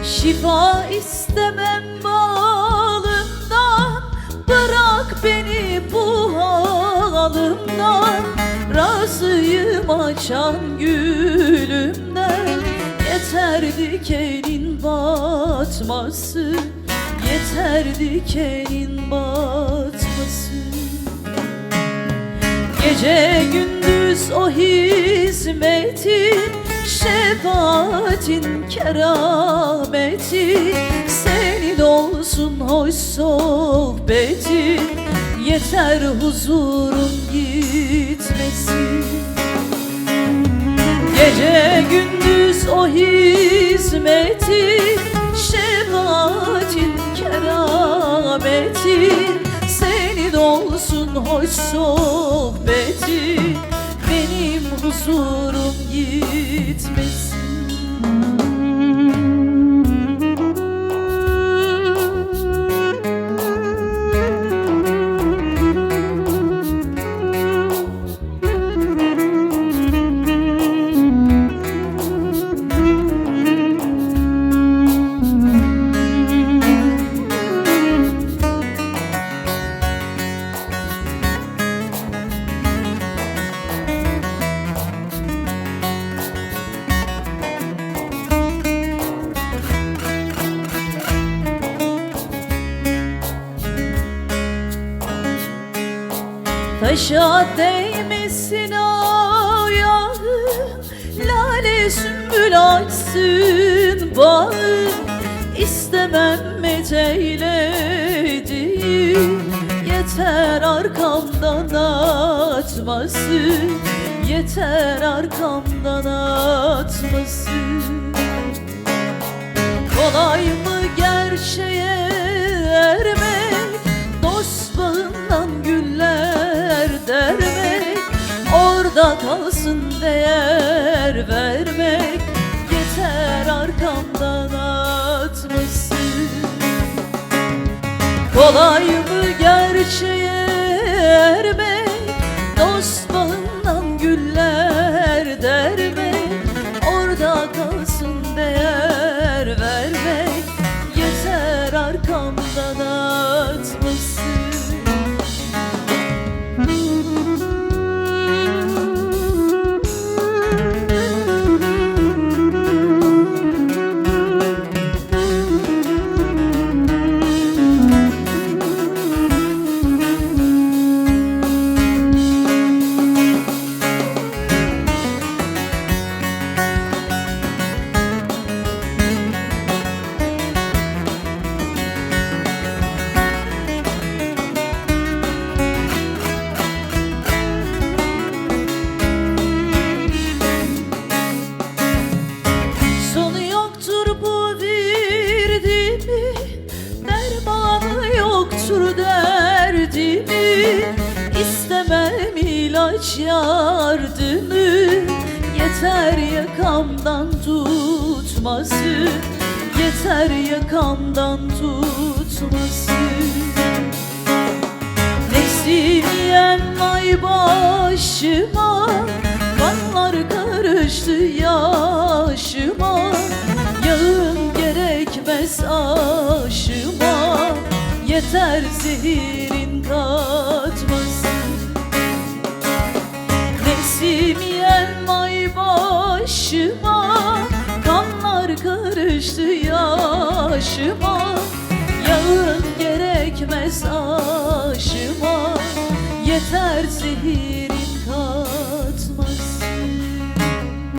Şifa istemem balından, bırak beni bu halimden. Razıyım açan gülümden, yeter dikenin batması, yeter dikenin batması. Gece gündüz o hizmetin, şefaatin kerameti, senin olsun hoş sohbetin, yeter huzurun gitmesin. Gece gündüz o hizmetin, şefaatin kerameti, senin olsun hoş sohbetin, benim huzurum gitmesin. Taşa değmesin ayağım, lale sümbül açsın bağım. İstemem meteylediğim, yeter arkamdan atmasın, yeter arkamdan atmasın. Kolay mı gerçeğe ermek, dost bağından güller dermek, orada kalsın değer vermek, yeter arkamdan atmasın. Kolay mı gerçeğe ermek, dost bağından güller dermek, orada kalsın değer vermek, yeter arkamdan atmasın. Derdimi istemem ilaç yardımı, yeter yakamdan tutması, yeter yakamdan tutması. Nefsimiyen ay başıma, kanlar karıştı yaşıma, yağın gerekmez aşıma, yeter zehirin katması. Nefsimiyen ay başıma, kanlar karıştı yaşıma, yağın gerekmez aşıma, yeter zehir